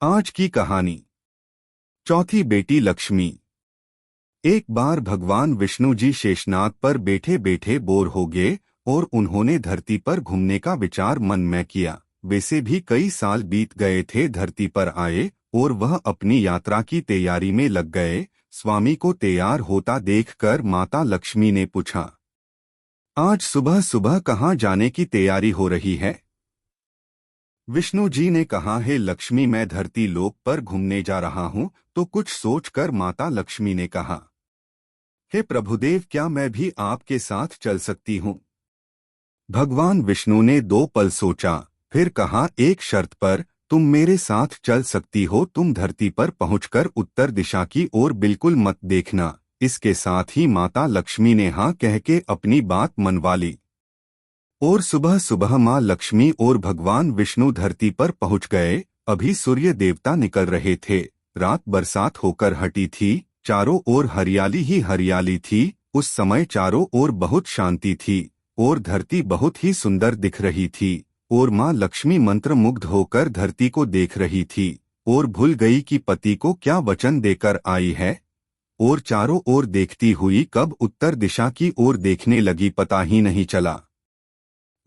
आज की कहानी। चौथी बेटी लक्ष्मी। एक बार भगवान विष्णु जी शेषनाग पर बैठे बैठे बोर हो गए और उन्होंने धरती पर घूमने का विचार मन में किया। वैसे भी कई साल बीत गए थे धरती पर आए और वह अपनी यात्रा की तैयारी में लग गए। स्वामी को तैयार होता देखकर माता लक्ष्मी ने पूछा, आज सुबह सुबह कहाँ जाने की तैयारी हो रही है? विष्णु जी ने कहा, है लक्ष्मी, मैं धरती लोक पर घूमने जा रहा हूँ। तो कुछ सोचकर माता लक्ष्मी ने कहा, हे प्रभुदेव, क्या मैं भी आपके साथ चल सकती हूँ? भगवान विष्णु ने 2 पल सोचा, फिर कहा, एक शर्त पर। तुम मेरे साथ चल सकती हो, तुम धरती पर पहुंचकर उत्तर दिशा की ओर बिल्कुल मत देखना। इसके साथ ही माता लक्ष्मी ने हाँ कह के अपनी बात मनवा ली। और सुबह सुबह माँ लक्ष्मी और भगवान विष्णु धरती पर पहुंच गए। अभी सूर्य देवता निकल रहे थे। रात बरसात होकर हटी थी। चारों ओर हरियाली ही हरियाली थी। उस समय चारों ओर बहुत शांति थी और धरती बहुत ही सुंदर दिख रही थी। और माँ लक्ष्मी मंत्रमुग्ध होकर धरती को देख रही थी और भूल गई कि पति को क्या वचन देकर आई है। और चारों ओर देखती हुई कब उत्तर दिशा की ओर देखने लगी, पता ही नहीं चला।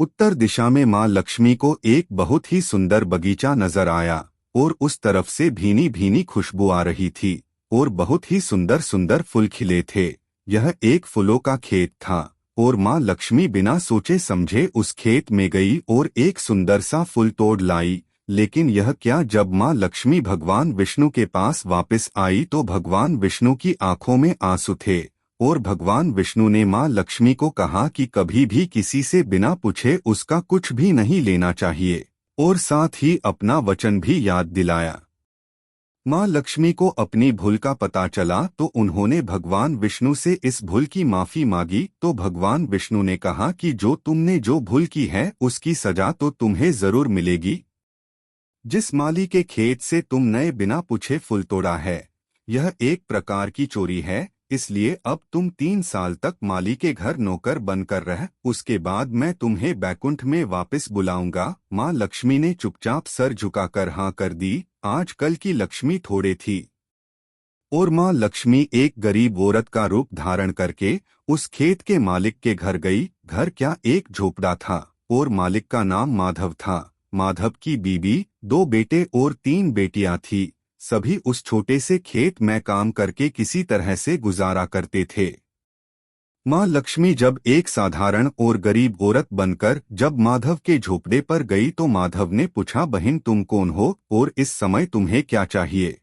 उत्तर दिशा में माँ लक्ष्मी को एक बहुत ही सुंदर बगीचा नजर आया और उस तरफ से भीनी भीनी खुशबू आ रही थी और बहुत ही सुंदर सुंदर फूल खिले थे। यह एक फूलों का खेत था और माँ लक्ष्मी बिना सोचे समझे उस खेत में गई और एक सुंदर सा फूल तोड़ लाई। लेकिन यह क्या, जब माँ लक्ष्मी भगवान विष्णु के पास वापस आई तो भगवान विष्णु की आंखों में आंसू थे। और भगवान विष्णु ने माँ लक्ष्मी को कहा कि कभी भी किसी से बिना पूछे उसका कुछ भी नहीं लेना चाहिए और साथ ही अपना वचन भी याद दिलाया। माँ लक्ष्मी को अपनी भूल का पता चला तो उन्होंने भगवान विष्णु से इस भूल की माफी मांगी। तो भगवान विष्णु ने कहा कि जो तुमने जो भूल की है उसकी सजा तो तुम्हें जरूर मिलेगी। जिस माली के खेत से तुम नए बिना पूछे फूल तोड़ा है, यह एक प्रकार की चोरी है। इसलिए अब तुम 3 साल तक माली के घर नौकर बनकर रह, उसके बाद मैं तुम्हें बैकुंठ में वापस बुलाऊंगा। माँ लक्ष्मी ने चुपचाप सर झुकाकर हाँ कर दी। आजकल की लक्ष्मी थोड़े थी और माँ लक्ष्मी एक गरीब औरत का रूप धारण करके उस खेत के मालिक के घर गई। घर क्या, एक झोपड़ा था और मालिक का नाम माधव था। माधव की बीबी, 2 बेटे और 3 बेटियां थी। सभी उस छोटे से खेत में काम करके किसी तरह से गुजारा करते थे। माँ लक्ष्मी जब एक साधारण और गरीब औरत बनकर जब माधव के झोपड़े पर गई तो माधव ने पूछा, बहन तुम कौन हो और इस समय तुम्हें क्या चाहिए?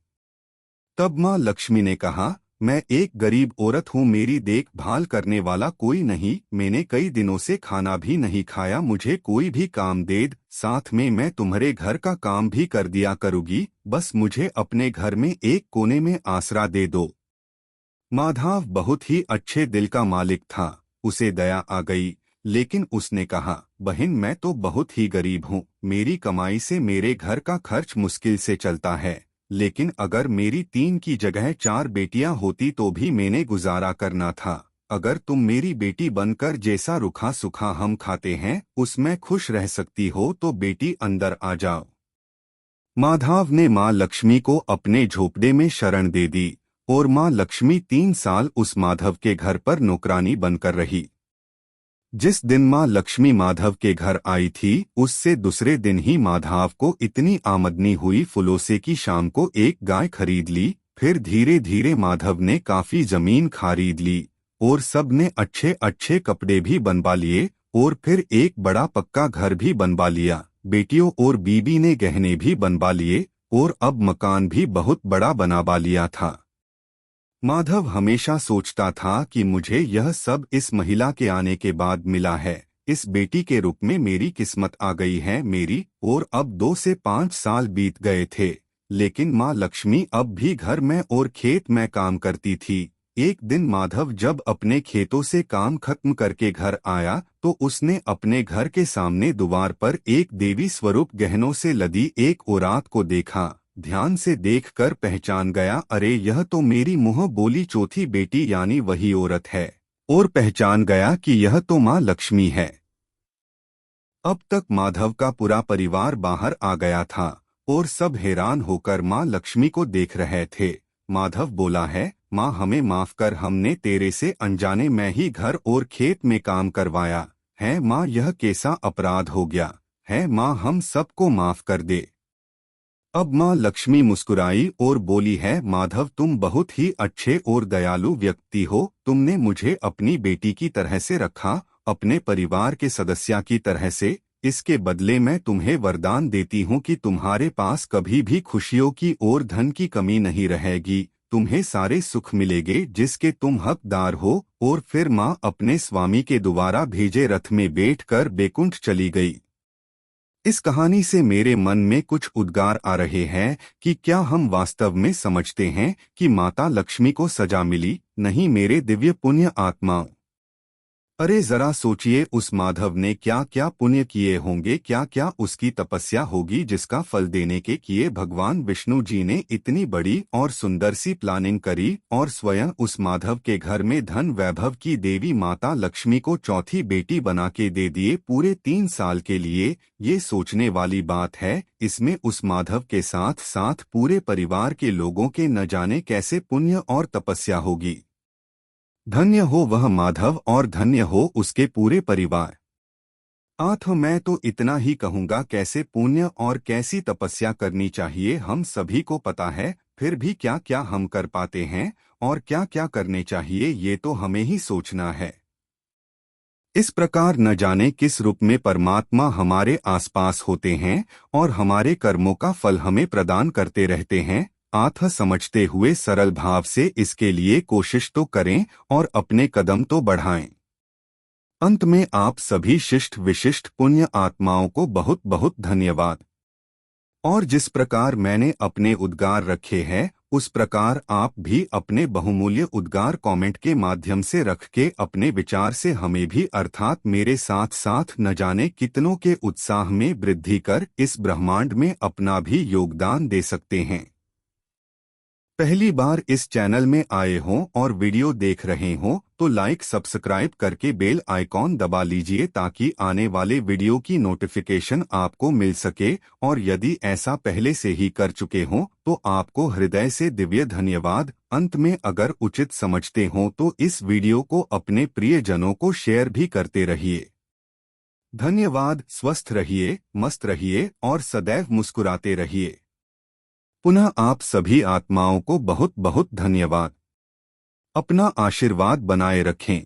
तब माँ लक्ष्मी ने कहा, मैं एक गरीब औरत हूँ, मेरी देखभाल करने वाला कोई नहीं, मैंने कई दिनों से खाना भी नहीं खाया, मुझे कोई भी काम दे दे, साथ में मैं तुम्हारे घर का काम भी कर दिया करूँगी, बस मुझे अपने घर में एक कोने में आसरा दे दो। माधव बहुत ही अच्छे दिल का मालिक था, उसे दया आ गई। लेकिन उसने कहा, बहन मैं तो बहुत ही गरीब हूँ, मेरी कमाई से मेरे घर का खर्च मुश्किल से चलता है। लेकिन अगर मेरी 3 की जगह 4 बेटियां होती तो भी मैंने गुजारा करना था। अगर तुम मेरी बेटी बनकर जैसा रूखा सूखा हम खाते हैं उसमें खुश रह सकती हो तो बेटी अंदर आ जाओ। माधव ने माँ लक्ष्मी को अपने झोपड़े में शरण दे दी और माँ लक्ष्मी 3 साल उस माधव के घर पर नौकरानी बनकर रही। जिस दिन माँ लक्ष्मी माधव के घर आई थी उससे दूसरे दिन ही माधव को इतनी आमदनी हुई फूलों से कि शाम को एक गाय खरीद ली। फिर धीरे धीरे माधव ने काफी जमीन खरीद ली और सब ने अच्छे अच्छे कपड़े भी बनवा लिए और फिर एक बड़ा पक्का घर भी बनवा लिया। बेटियों और बीबी ने गहने भी बनवा लिए और अब मकान भी बहुत बड़ा बनवा लिया था। माधव हमेशा सोचता था कि मुझे यह सब इस महिला के आने के बाद मिला है, इस बेटी के रूप में मेरी किस्मत आ गई है मेरी। और अब 2 से 5 साल बीत गए थे लेकिन माँ लक्ष्मी अब भी घर में और खेत में काम करती थी। एक दिन माधव जब अपने खेतों से काम खत्म करके घर आया तो उसने अपने घर के सामने द्वार पर एक देवी स्वरूप गहनों से लदी एक औरत को देखा। ध्यान से देखकर पहचान गया, अरे यह तो मेरी मुंह बोली चौथी बेटी यानी वही औरत है। और पहचान गया कि यह तो माँ लक्ष्मी है। अब तक माधव का पूरा परिवार बाहर आ गया था और सब हैरान होकर माँ लक्ष्मी को देख रहे थे। माधव बोला है, माँ हमें माफ कर, हमने तेरे से अनजाने में ही घर और खेत में काम करवाया है। माँ यह कैसा अपराध हो गया है, माँ हम सबको माफ कर दे। अब माँ लक्ष्मी मुस्कुराई और बोली है, माधव तुम बहुत ही अच्छे और दयालु व्यक्ति हो। तुमने मुझे अपनी बेटी की तरह से रखा, अपने परिवार के सदस्य की तरह से। इसके बदले मैं तुम्हें वरदान देती हूँ कि तुम्हारे पास कभी भी खुशियों की और धन की कमी नहीं रहेगी। तुम्हें सारे सुख मिलेंगे जिसके तुम हकदार हो। और फिर माँ अपने स्वामी के द्वारा भेजे रथ में बैठकर बैकुंठ चली गई। इस कहानी से मेरे मन में कुछ उद्गार आ रहे हैं कि क्या हम वास्तव में समझते हैं कि माता लक्ष्मी को सजा मिली? नहीं मेरे दिव्य पुण्य आत्माओं। अरे जरा सोचिए, उस माधव ने क्या क्या पुण्य किए होंगे, क्या क्या उसकी तपस्या होगी जिसका फल देने के किए भगवान विष्णु जी ने इतनी बड़ी और सुंदर सी प्लानिंग करी और स्वयं उस माधव के घर में धन वैभव की देवी माता लक्ष्मी को चौथी बेटी बना के दे दिए पूरे 3 साल के लिए। ये सोचने वाली बात है। इसमें उस माधव के साथ साथ पूरे परिवार के लोगों के न जाने कैसे पुण्य और तपस्या होगी। धन्य हो वह माधव और धन्य हो उसके पूरे परिवार। मैं तो इतना ही कहूँगा, कैसे पुण्य और कैसी तपस्या करनी चाहिए हम सभी को पता है, फिर भी क्या क्या हम कर पाते हैं और क्या क्या करने चाहिए ये तो हमें ही सोचना है। इस प्रकार न जाने किस रूप में परमात्मा हमारे आसपास होते हैं और हमारे कर्मों का फल हमें प्रदान करते रहते हैं। समझते हुए सरल भाव से इसके लिए कोशिश तो करें और अपने कदम तो बढ़ाएं। अंत में आप सभी शिष्ट विशिष्ट पुण्य आत्माओं को बहुत बहुत धन्यवाद। और जिस प्रकार मैंने अपने उद्गार रखे हैं उस प्रकार आप भी अपने बहुमूल्य उद्गार कमेंट के माध्यम से रख के अपने विचार से हमें भी अर्थात मेरे साथ साथ न जाने कितनों के उत्साह में वृद्धि कर इस ब्रह्मांड में अपना भी योगदान दे सकते हैं। पहली बार इस चैनल में आए हों और वीडियो देख रहे हों तो लाइक सब्सक्राइब करके बेल आइकॉन दबा लीजिए ताकि आने वाले वीडियो की नोटिफिकेशन आपको मिल सके। और यदि ऐसा पहले से ही कर चुके हों तो आपको हृदय से दिव्य धन्यवाद। अंत में अगर उचित समझते हों तो इस वीडियो को अपने प्रियजनों को शेयर भी करते रहिए। धन्यवाद। स्वस्थ रहिए, मस्त रहिए और सदैव मुस्कुराते रहिए। पुनः आप सभी आत्माओं को बहुत बहुत धन्यवाद। अपना आशीर्वाद बनाए रखें।